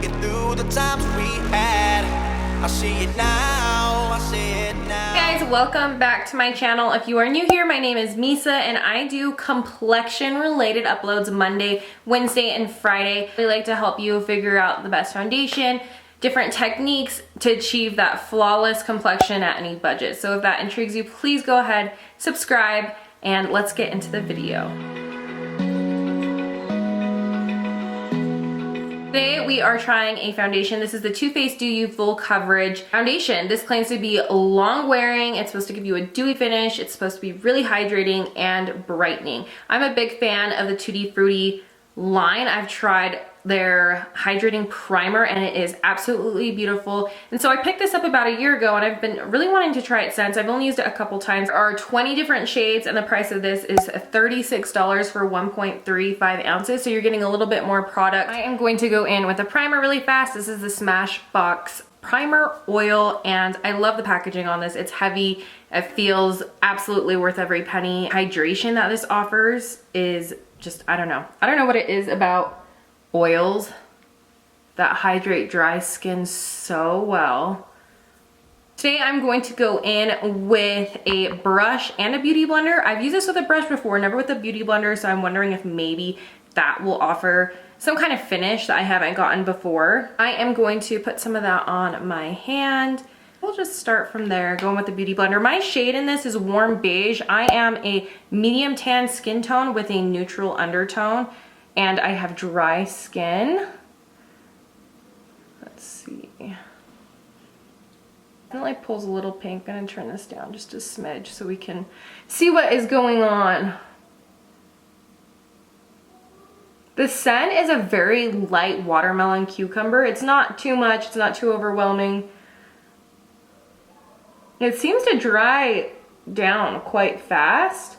make it through the times we had. I see it now, I see it now. Hey guys, welcome back to my channel. If you are new here, my name is Misa and I do complexion related uploads Monday, Wednesday, and Friday. I like to help you figure out the best foundation, different techniques to achieve that flawless complexion at any budget. So if that intrigues you, please go ahead, subscribe, and let's get into the video. Today we are trying a foundation. This is the Too Faced Dewy You Full Coverage Foundation. This claims to be long wearing. It's supposed to give you a dewy finish. It's supposed to be really hydrating and brightening. I'm a big fan of the Tutti Frutti line. I've tried their hydrating primer and it is absolutely beautiful. And so I picked this up about a year ago and I've been really wanting to try it since. I've only used it a couple times. There are 20 different shades and the price of this is $36 for 1.35 ounces. So you're getting a little bit more product. I am going to go in with a primer really fast. This is the Smashbox Primer Oil and I love the packaging on this. It's heavy. It feels absolutely worth every penny. Hydration that this offers is just, I don't know. I don't know what it is about oils that hydrate dry skin so well. Today I'm going to go in with a brush and a beauty blender. I've used this with a brush before, never with a beauty blender, so I'm wondering if maybe that will offer some kind of finish that I haven't gotten before. I am going to put some of that on my hand. We'll just start from there, going with the beauty blender. My shade in this is warm beige. I am a medium tan skin tone with a neutral undertone. And I have dry skin. Let's see. Definitely pulls a little pink. I'm gonna turn this down just a smidge so we can see what is going on. The scent is a very light watermelon cucumber. It's not too much, it's not too overwhelming. It seems to dry down quite fast.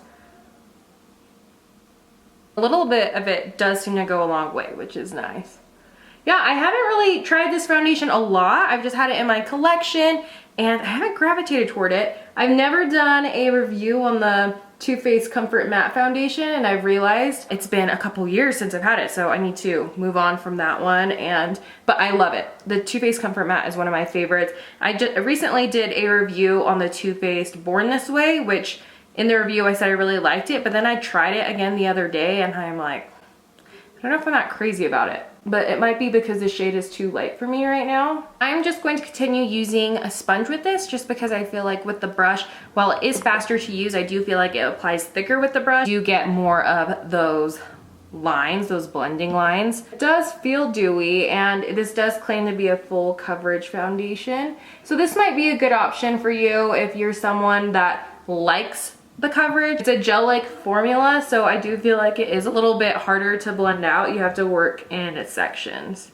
A little bit of it does seem to go a long way, which is nice. Yeah, I haven't really tried this foundation a lot. I've just had it in my collection and I haven't gravitated toward it. I've never done a review on the Too Faced Comfort Matte Foundation and I've realized it's been a couple years since I've had it, so I need to move on from that one. But I love it. The Too Faced Comfort Matte is one of my favorites. I just recently did a review on the Too Faced Born This Way, which in the review I said I really liked it, but then I tried it again the other day and I'm like, I don't know if I'm that crazy about it, but it might be because the shade is too light for me right now. I'm just going to continue using a sponge with this just because I feel like with the brush, while it is faster to use, I do feel like it applies thicker with the brush. You get more of those lines, those blending lines. It does feel dewy and this does claim to be a full coverage foundation. So this might be a good option for you if you're someone that likes the coverage. It's a gel-like formula, so I do feel like it is a little bit harder to blend out. You have to work in sections.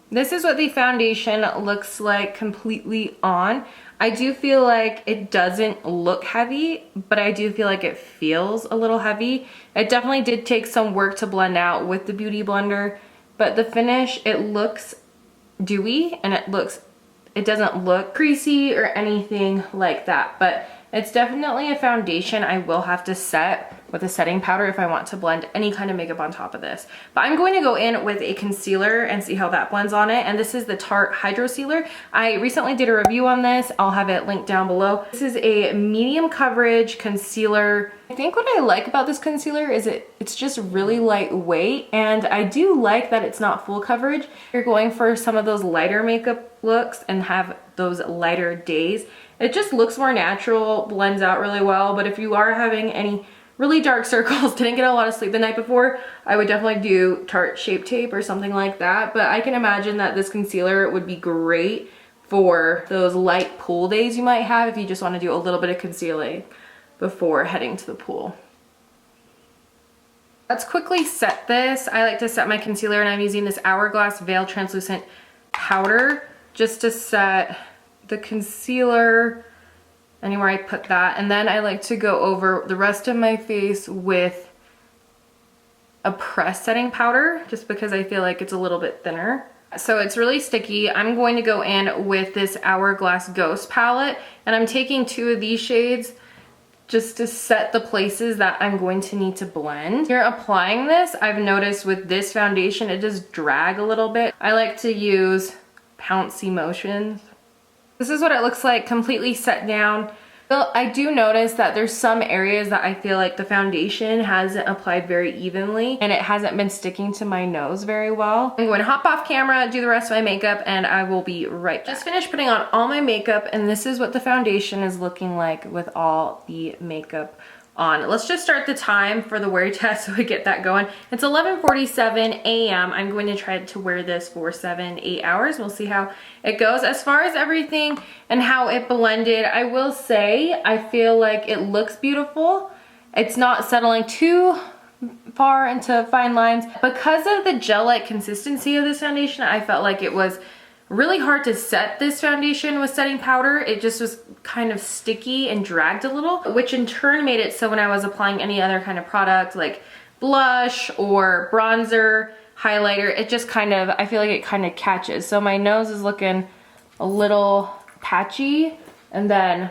This is what the foundation looks like completely on. I do feel like it doesn't look heavy, but I do feel like it feels a little heavy. It definitely did take some work to blend out with the beauty blender, but the finish, it looks dewy and it doesn't look creasy or anything like that, but it's definitely a foundation I will have to set with a setting powder if I want to blend any kind of makeup on top of this. But I'm going to go in with a concealer and see how that blends on it. And this is the Tarte Hydrocealer. I recently did a review on this. I'll have it linked down below. This is a medium coverage concealer. I think what I like about this concealer is it's just really lightweight, and I do like that it's not full coverage. You're going for some of those lighter makeup looks and have those lighter days. It just looks more natural, blends out really well, but if you are having any really dark circles, didn't get a lot of sleep the night before, I would definitely do Tarte Shape Tape or something like that. But I can imagine that this concealer would be great for those light pool days you might have if you just want to do a little bit of concealing before heading to the pool. Let's quickly set this. I like to set my concealer and I'm using this Hourglass Veil Translucent Powder just to set the concealer anywhere I put that, and then I like to go over the rest of my face with a press setting powder just because I feel like it's a little bit thinner. So it's really sticky. I'm going to go in with this Hourglass Ghost palette and I'm taking two of these shades just to set the places that I'm going to need to blend. You're applying this, I've noticed with this foundation, it does drag a little bit. I like to use pouncy motions. This is what it looks like completely set down. Well, I do notice that there's some areas that I feel like the foundation hasn't applied very evenly and it hasn't been sticking to my nose very well. I'm going to hop off camera, do the rest of my makeup, and I will be right back. Just finished putting on all my makeup, and this is what the foundation is looking like with all the makeup on. Let's just start the time for the wear test so we get that going. It's 11:47 a.m. I'm going to try to wear this for 7-8 hours. We'll see how it goes. As far as everything and how it blended, I will say I feel like it looks beautiful. It's not settling too far into fine lines. Because of the gel-like consistency of this foundation, I felt like it was really hard to set this foundation with setting powder. It just was kind of sticky and dragged a little, which in turn made it so when I was applying any other kind of product like blush or bronzer, highlighter, it just kind of, I feel like it kind of catches. So my nose is looking a little patchy, and then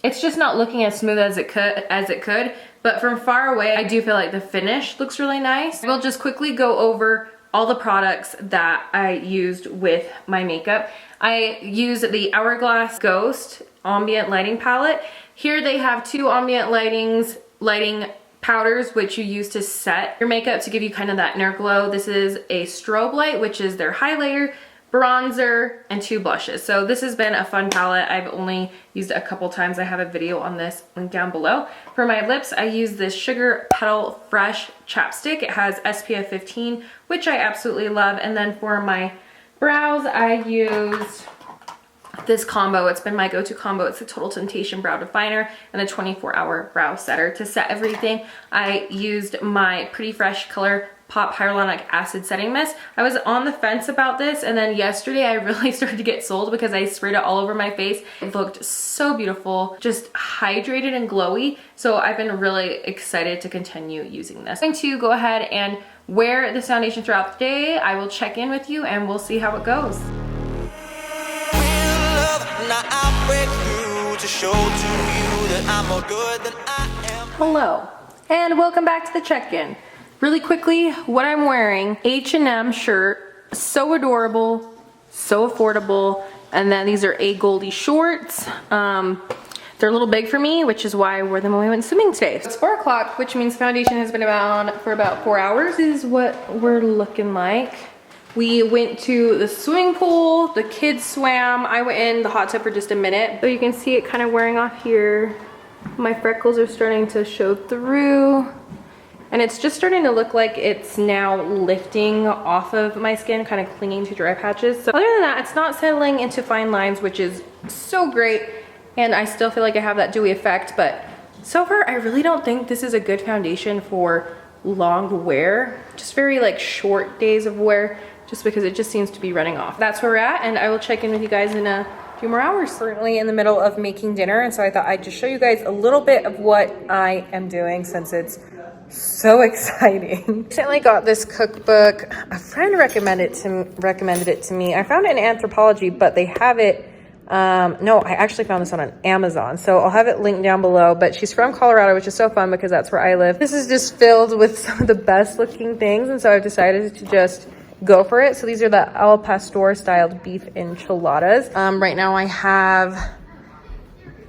it's just not looking as smooth as it could. But from far away, I do feel like the finish looks really nice. We'll just quickly go over all the products that I used with my makeup. I used the Hourglass Ghost Ambient Lighting Palette. Here they have two ambient lighting powders which you use to set your makeup to give you kind of that inner glow. This is a strobe light, which is their highlighter, bronzer, and two blushes. So this has been a fun palette. I've only used it a couple times. I have a video on this link down below. For my lips, I use this Sugar Petal Fresh chapstick. It has SPF 15, which I absolutely love. And then for my brows, I used this combo. It's been my go-to combo. It's the Total Temptation Brow Definer and the 24-hour brow setter. To set everything, I used my Pretty Fresh Colourpop Hyaluronic Acid Setting Mist. I was on the fence about this, and then yesterday I really started to get sold because I sprayed it all over my face. It looked so beautiful, just hydrated and glowy. So I've been really excited to continue using this. I'm going to go ahead and wear this foundation throughout the day. I will check in with you and we'll see how it goes. Hello, and welcome back to the check-in. Really quickly, what I'm wearing, H&M shirt, so adorable, so affordable, and then these are A Goldie shorts. They're a little big for me, which is why I wore them when we went swimming today. It's 4 o'clock, which means foundation has been on for about 4 hours. This is what we're looking like. We went to the swimming pool, the kids swam. I went in the hot tub for just a minute. So you can see it kind of wearing off here. My freckles are starting to show through. And it's just starting to look like it's now lifting off of my skin, kind of clinging to dry patches. So other than that, it's not settling into fine lines, which is so great. And I still feel like I have that dewy effect, but so far I really don't think this is a good foundation for long wear. Just very like short days of wear, just because it just seems to be running off. That's where we're at, and I will check in with you guys in a few more hours. Currently in the middle of making dinner, and so I thought I'd just show you guys a little bit of what I am doing since it's so exciting. Recently got this cookbook. A friend recommended it to me. I found it in Anthropology, but they have it. No, I actually found this on Amazon, so I'll have it linked down below. But she's from Colorado, which is so fun because that's where I live. This is just filled with some of the best looking things, and so I've decided to just go for it. So these are the al pastor styled beef enchiladas. Right now I have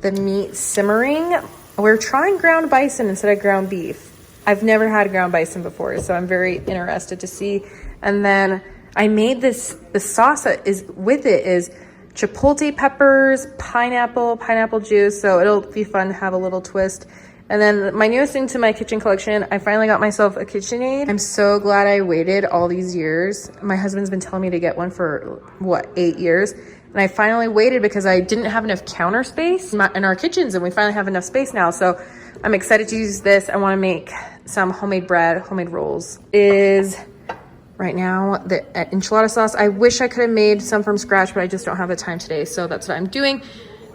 the meat simmering. We're trying ground bison instead of ground beef. I've never had ground bison before, so I'm very interested to see. And then I made this, the sauce that is with it is chipotle peppers, pineapple juice. So it'll be fun to have a little twist. And then my newest thing to my kitchen collection, I finally got myself a KitchenAid. I'm so glad I waited all these years. My husband's been telling me to get one for, what, 8 years? And I finally waited because I didn't have enough counter space in our kitchens, and we finally have enough space now. So I'm excited to use this. I wanna make some homemade bread, homemade rolls. Right now, the enchilada sauce. I wish I could have made some from scratch, but I just don't have the time today. So that's what I'm doing.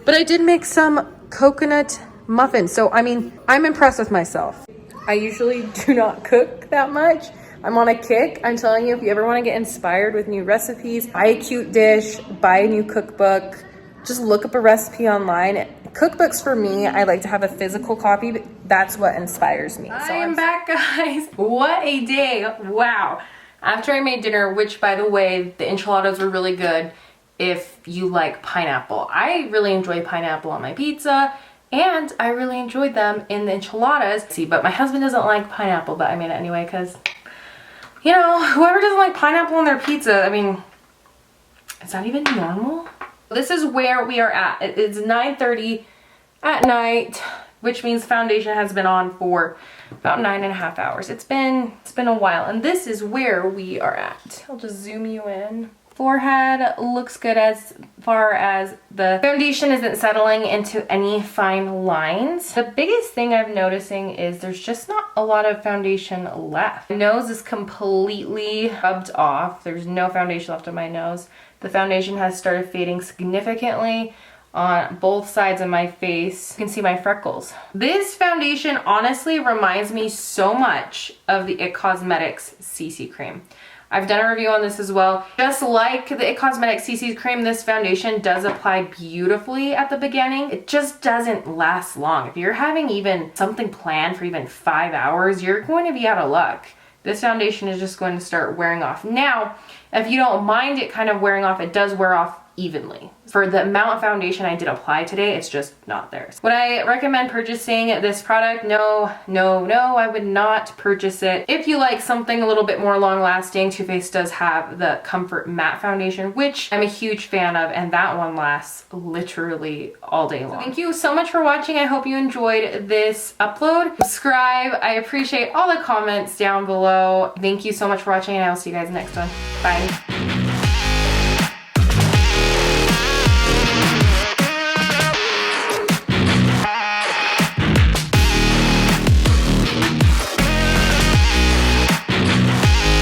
But I did make some coconut muffins. So, I mean, I'm impressed with myself. I usually do not cook that much. I'm on a kick. I'm telling you, if you ever want to get inspired with new recipes, buy a cute dish, buy a new cookbook, just look up a recipe online, Cookbooks for me, I like to have a physical copy, but that's what inspires me. I am back, guys. What a day. Wow. After I made dinner, which by the way, the enchiladas were really good if you like pineapple. I really enjoy pineapple on my pizza, and I really enjoyed them in the enchiladas. See, but my husband doesn't like pineapple, but I made it anyway because, you know, whoever doesn't like pineapple on their pizza, I mean, is that even normal? This is where we are at. It's 9:30 at night, which means foundation has been on for about 9.5 hours. It's been a while, and this is where we are at. I'll just zoom you in. Forehead looks good as far as the foundation isn't settling into any fine lines. The biggest thing I'm noticing is there's just not a lot of foundation left. My nose is completely rubbed off. There's no foundation left on my nose. The foundation has started fading significantly on both sides of my face. You can see my freckles. This foundation honestly reminds me so much of the IT Cosmetics CC cream. I've done a review on this as well. Just like the IT Cosmetics CC cream, this foundation does apply beautifully at the beginning. It just doesn't last long. If you're having even something planned for even 5 hours, you're going to be out of luck. This foundation is just going to start wearing off. Now, if you don't mind it kind of wearing off, it does wear off evenly. For the amount of foundation I did apply today, it's just not there. Would I recommend purchasing this product? No, I would not purchase it. If you like something a little bit more long lasting, Too Faced does have the Comfort Matte Foundation, which I'm a huge fan of, and that one lasts literally all day long. So thank you so much for watching. I hope you enjoyed this upload. Subscribe. I appreciate all the comments down below. Thank you so much for watching, and I will see you guys next one. Bye.